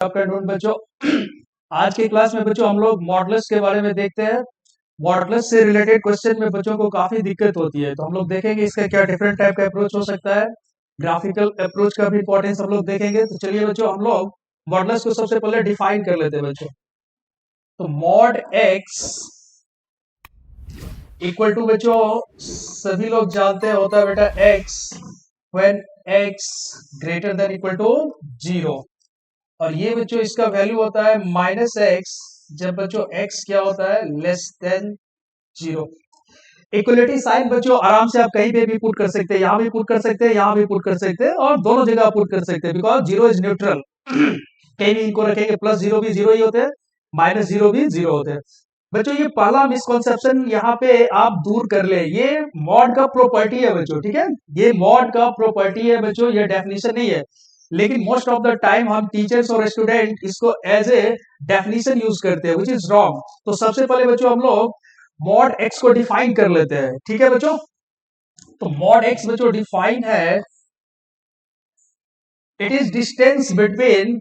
Afternoon बच्चों। आज की क्लास में बच्चों हम लोग मॉडल्स के बारे में देखते हैं। मॉडल्स से रिलेटेड क्वेश्चन में बच्चों को काफी दिक्कत होती है, तो हम लोग देखेंगे इसका क्या डिफरेंट टाइप का अप्रोच हो सकता है। ग्राफिकल अप्रोच का भी इंपॉर्टेंस हम लोग देखेंगे। तो चलिए बच्चों, हम लोग मॉडल्स को सबसे पहले डिफाइन कर लेते हैं बच्चों। तो मॉड एक्स इक्वल टू बच्चों सभी लोग जानते हैं होता है बेटा x when x greater than equal to 0। और ये बच्चों इसका वैल्यू होता है माइनस एक्स जब बच्चों एक्स क्या होता है लेस देन 0। इक्वलिटी साइन बच्चों आराम से आप कहीं पे भी पुट कर सकते हैं, यहां भी पुट कर सकते हैं, यहां भी पुट कर सकते हैं और दोनों जगह पुट कर सकते हैं, बिकॉज जीरो इज न्यूट्रल। कहीं भी इनको रखेंगे प्लस जीरो भी जीरो ही होते हैं, माइनस जीरो भी जीरो होते हैं। बच्चों ये पहला मिसकॉन्सेप्शन यहाँ पे आप दूर कर ले, ये मॉड का प्रॉपर्टी है बच्चों, ठीक है। ये मॉड का प्रॉपर्टी है बच्चों, ये डेफिनेशन नहीं है। लेकिन मोस्ट ऑफ द टाइम हम टीचर्स और स्टूडेंट इसको एज ए डेफिनेशन यूज करते हैं, विच इज रॉन्ग। तो सबसे पहले बच्चों हम लोग मॉड एक्स को डिफाइन कर लेते हैं, ठीक है बच्चों। तो मॉड एक्स बच्चों डिफाइन है, it is distance between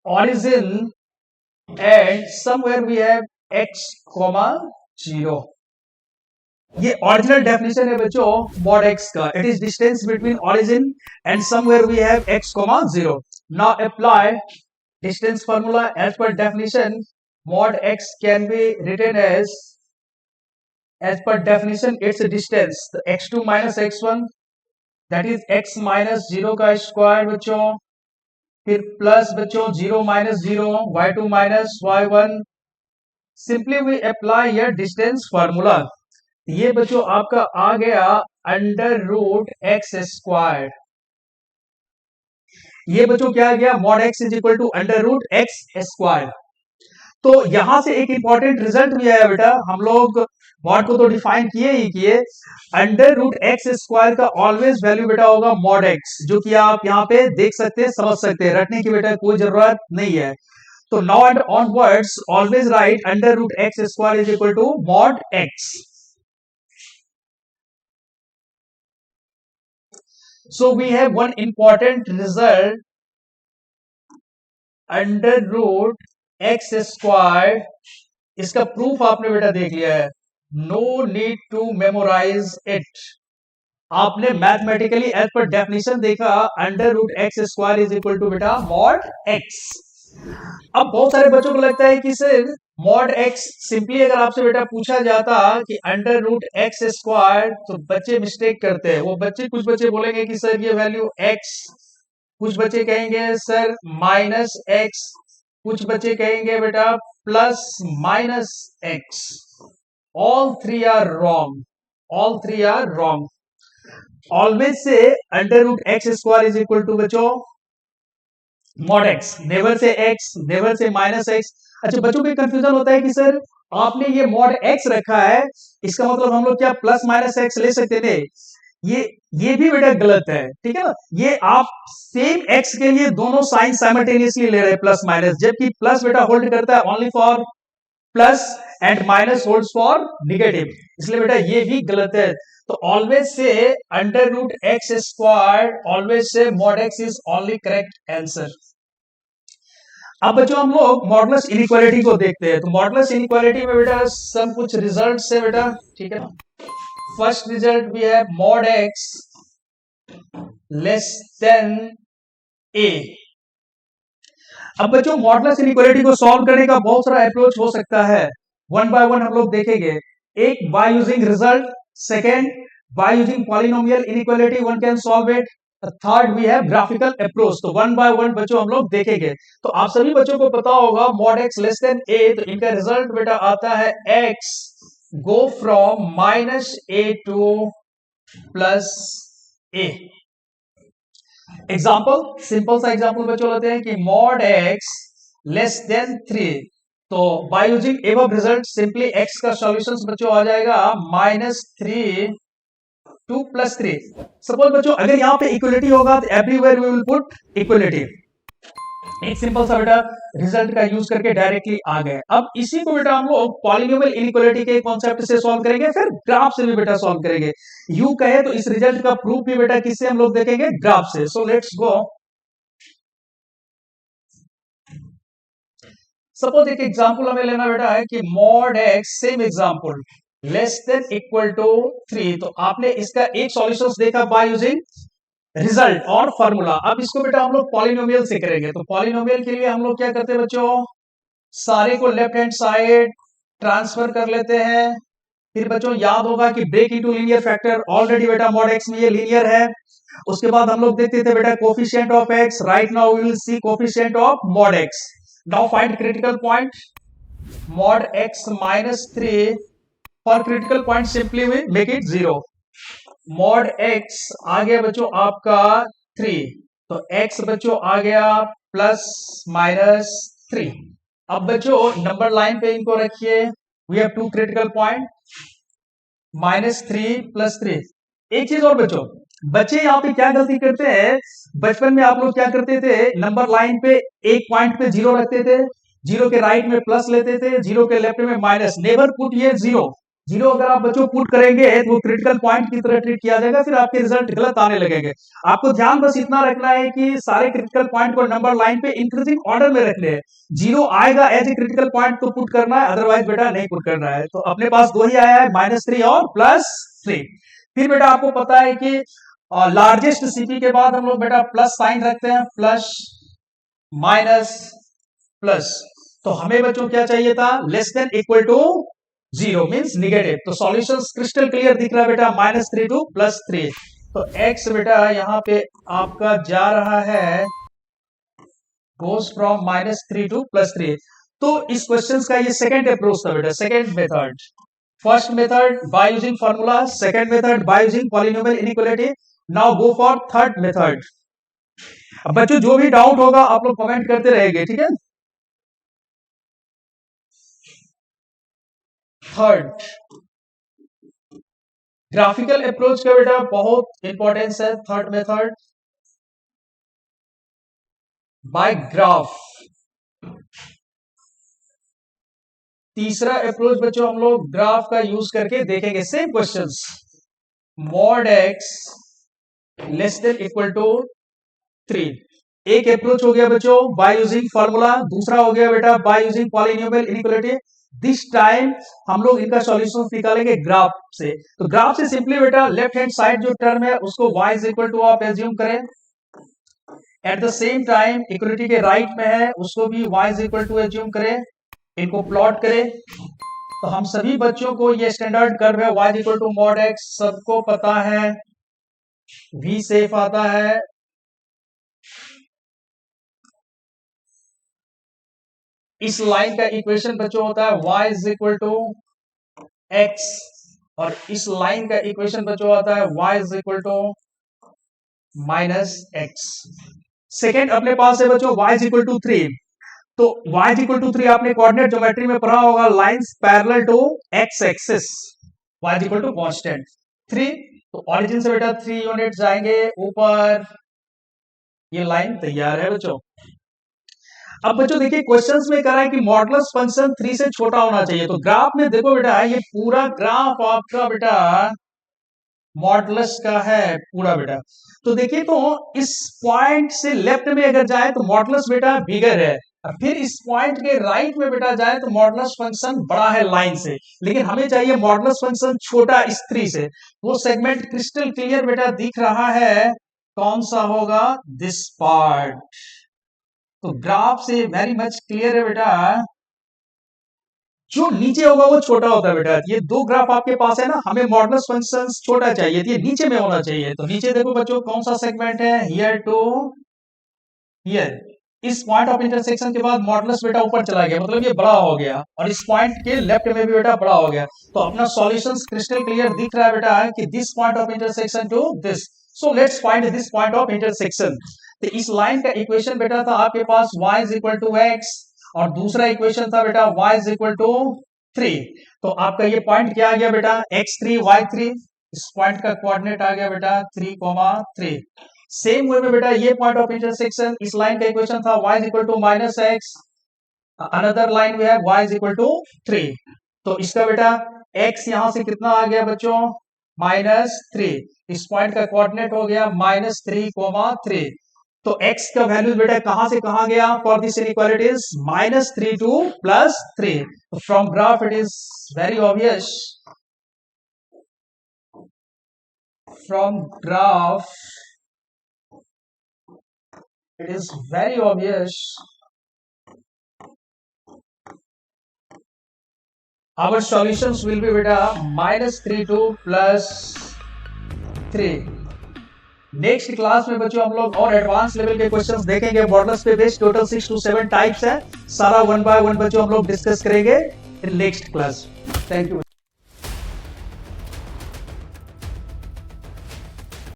origin and somewhere we have x, 0। ये ओरिजिनल डेफिनेशन है बच्चों मॉड एक्स का। It is distance between origin and somewhere we have x, 0। Now apply distance formula as per definition. Mod x can be written as per definition it's distance x2 minus x1 that is x minus 0 का square बच्चों, फिर plus बच्चों 0 minus 0 y2 minus y1। Simply we apply your distance formula. ये बच्चों आपका आ गया under root x square. ये बच्चों क्या आ गया, mod x is equal to under root x square. तो यहां से एक इंपॉर्टेंट रिजल्ट भी आया बेटा, हम लोग मॉड को तो डिफाइन किए ही किए। अंडर रूट एक्स स्क्वायर का ऑलवेज वैल्यू बेटा होगा मॉड एक्स, जो कि आप यहाँ पे देख सकते हैं, समझ सकते हैं, रटने की बेटा कोई जरूरत नहीं है। तो now and onwards always right under root x square is equal to mod x. So we have one important result, under root x square. इसका प्रूफ आपने बेटा देख लिया है, no need to memorise it. आपने मैथमेटिकली एज पर डेफिनेशन देखा, under root x square is equal to बेटा mod x. अब बहुत सारे बच्चों को लगता है कि सर मॉड एक्स सिंपली अगर आपसे बेटा पूछा जाता कि अंडर रूट एक्स स्क्वायर, तो बच्चे मिस्टेक करते हैं। वो बच्चे, कुछ बच्चे बोलेंगे कि सर ये वैल्यू एक्स, कुछ बच्चे कहेंगे सर माइनस एक्स, कुछ बच्चे कहेंगे बेटा plus minus x. All three are wrong, all three are wrong. Always से under root x square is equal to बच्चों mod x, never say x, never say minus x. अच्छा, बच्चों को confusion होता है कि सर आपने ये मॉड एक्स रखा है, इसका मतलब हम लोग क्या प्लस माइनस एक्स ले सकते थे? ये भी बेटा गलत है, ठीक है ना। ये आप सेम एक्स के लिए दोनों साइन साइमल्टेनियसली ले रहे हैं, प्लस माइनस, जबकि प्लस बेटा होल्ड करता है only for plus and minus holds for negative, इसलिए बेटा ये भी गलत है। तो ऑलवेज से under root x square, always से mod x is only correct answer. अब बच्चों हम लोग मॉडुलस इनइक्वालिटी को देखते हैं। तो मॉडुलस इनइक्वालिटी में बेटा सब कुछ रिजल्ट्स है बेटा, ठीक है ना। फर्स्ट रिजल्ट भी है मॉड एक्स लेस देन ए। अब बच्चों मॉडुलस इनइक्वालिटी को सॉल्व करने का बहुत सारा अप्रोच हो सकता है, वन बाय वन हम लोग देखेंगे। एक by using result, second by using polynomial inequality one can solve it, third we have graphical approach. तो वन बाय वन बच्चों हम लोग देखेंगे। तो आप सभी बच्चों को पता होगा मॉड एक्स लेस देन ए, तो इनका रिजल्ट बेटा आता है x go from minus A two plus A. Example, simple सा एग्जाम्पल बच्चों लेते हैं कि मॉड एक्स लेस देन 3। तो by using above result simply x का सॉल्यूशंस बच्चों आ जाएगा माइनस 3 2 प्लस 3। सपोज बच्चों अगर यहां पे इक्वलिटी होगा तो everywhere we will put equality. एक सिंपल सा बेटा रिजल्ट का यूज करके डायरेक्टली आ गए। अब इसी को बेटा हम लोग पॉलिनोमियल इनइक्वालिटी के कॉन्सेप्ट से सॉल्व करेंगे, फिर ग्राफ से भी बेटा सॉल्व करेंगे। यू कहे तो इस रिजल्ट का प्रूफ भी बेटा किससे हम लोग देखेंगे, ग्राफ से। So let's go. सपोज एक एग्जांपल हमें लेना बेटा है कि mod x, same example, less than equal to 3। तो आपने इसका एक सॉल्यूशंस देखा बाय यूजिंग रिजल्ट और फॉर्मूला। अब इसको बेटा हम लोग पॉलिनोमियल से करेंगे। तो पॉलिनोमियल के लिए हम लोग क्या करते हैं बच्चों, सारे को लेफ्ट हैंड साइड ट्रांसफर कर लेते हैं। फिर बच्चों याद होगा कि break into linear factor, already बेटा मॉड एक्स में ये लीनियर है। उसके बाद हम लोग देखते थे बेटा coefficient of x, right now we will see coefficient of mod x. Now find critical point mod x minus 3। For critical point simply we make it 0। Mod x आ गया बच्चों आपका 3, तो एक्स बच्चों आ गया प्लस माइनस 3। अब बच्चों number line पे इनको रखिए। We have two critical point, -3 + 3। एक चीज और बच्चों, बच्चे यहाँ पे क्या गलती करते हैं, बचपन में आप लोग क्या करते थे, नंबर लाइन पे एक पॉइंट पे 0 रखते थे, 0 के राइट में प्लस लेते थे, 0 के लेफ्ट में माइनस। नेवर पुट ये 0। 0 अगर आप बच्चों पुट करेंगे तो वो क्रिटिकल पॉइंट की तरह ट्रीट किया जाएगा, फिर आपके रिजल्ट गलत आने लगेंगे। आपको ध्यान बस इतना रखना है कि सारे क्रिटिकल पॉइंट को नंबर लाइन पे इंक्रीजिंग ऑर्डर में रखने हैं। 0 आएगा एज ए क्रिटिकल पॉइंट तो पुट करना है, अदरवाइज बेटा नहीं पुट करना है। तो अपने पास 2 ही आया है, -3 और +3। फिर बेटा आपको पता है कि लार्जेस्ट सीपी के बाद हम लोग बेटा प्लस साइन रखते हैं, प्लस माइनस प्लस। तो हमें बच्चों क्या चाहिए था, less than equal to 0 means negative. तो सॉल्यूशंस क्रिस्टल क्लियर दिख रहा है बेटा, -3 टू +3। तो x बेटा यहां पे आपका जा रहा है, गोस फ्रॉम -3 टू +3। तो इस क्वेश्चन का ये सेकंड अप्रोच था बेटा, second method. First method by using formula, second method by using polynomial inequality. Now go for third method. अब बच्चों जो भी डाउट होगा आप लोग कमेंट करते रहेंगे, ठीक है। थर्ड ग्राफिकल अप्रोच का बेटा बहुत इंपॉर्टेंस है। Third method by graph. तीसरा अप्रोच बच्चों हम लोग ग्राफ का यूज करके देखेंगे same questions. Mod x less than equal to 3। एक अप्रोच हो गया बच्चों बाय यूजिंग फॉर्मूला, दूसरा हो गया बेटा bye using polynomial inequality. This time हम लोग इनका सॉल्यूशन निकालेंगे ग्राफ से। तो ग्राफ से सिंपली बेटा लेफ्ट हैंड साइड जो टर्म है उसको y इज इक्वल टू आप एज्यूम करें। At the same time equality के राइट में है उसको भी y is equal to assume करें। इनको प्लॉट करें। तो हम सभी बच्चों को ये स्टैंडर्ड कर्व है y is equal to mod x सबको पता है, v सेफ आता है। इस लाइन का इक्वेशन बच्चों होता है y is equal to x, और इस लाइन का इक्वेशन बच्चों आता है y is equal to -x। Second अपने पास है बच्चों y इज इक्वल टू 3। तो y इज इक्वल टू 3 आपने कोऑर्डिनेट ज्योमेट्री में पढ़ा होगा, lines parallel to x axis, y is equal to constant 3। तो ऑरिजिन से बेटा 3 यूनिट जाएंगे ऊपर, ये लाइन तैयार है बच्चों। अब बच्चों देखिए क्वेश्चंस में कह रहा है कि मॉडुलस फंक्शन 3 से छोटा होना चाहिए। तो ग्राफ में देखो बेटा ये पूरा ग्राफ आपका बेटा मॉडुलस का है पूरा बेटा। तो देखिए तो इस पॉइंट से लेफ्ट में अगर जाए तो मॉडुलस बेटा बिगर है, और फिर इस पॉइंट के राइट में बेटा जाए तो मॉडुलस फंक्शन बड़ा है लाइन से। लेकिन हमें चाहिए मॉडुलस फंक्शन छोटा इस 3 से। वो सेगमेंट क्रिस्टल क्लियर बेटा दिख रहा है, कौन सा होगा, दिस पार्ट। तो ग्राफ से वेरी मच क्लियर है बेटा, जो नीचे होगा वो छोटा होता है बेटा। ये दो ग्राफ आपके पास है ना, हमें मॉडुलस फंक्शन छोटा चाहिए, ये नीचे में होना चाहिए। तो नीचे देखो बच्चों कौन सा सेगमेंट है, हियर टू हियर। इस पॉइंट ऑफ इंटरसेक्शन के बाद मॉडुलस बेटा ऊपर चला गया, मतलब ये बड़ा हो गया, और इस पॉइंट के लेफ्ट में भी बेटा बड़ा हो गया। तो अपना सॉल्यूशंस क्रिस्टल क्लियर दिख रहा है बेटा कि this point of intersection to this. So let's find this point of intersection. तो इस लाइन का इक्वेशन बेटा था आपके पास y is equal to x, और दूसरा इक्वेशन था बेटा y इज इक्वल टू 3। तो आपका ये पॉइंट क्या आ गया बेटा, x3 y3। इस पॉइंट का कोऑर्डिनेट आ गया बेटा 3, 3। सेम वे में बेटा ये पॉइंट ऑफ इंटरसेक्शन, इस लाइन का इक्वेशन था y is equal to minus x, another line we have y is equal to 3। तो इसका बेटा x यहां से कितना आ गया बच्चों, -3। इस पॉइंट का कोऑर्डिनेट हो गया -3,3। तो x का वैल्यू बेटा कहां से कहां गया for this inequality is -3 to +3। From graph it is very obvious, from graph it is very obvious our solutions will be beta -3 to +3। Next class में बच्चों हम लोग और एडवांस लेवल के क्वेश्चंस देखेंगे। मॉडल्स पे बेस्ड टोटल 6 to 7 टाइप्स है, सारा 1 by 1 बच्चों हम लोग डिस्कस करेंगे in next class. Thank you.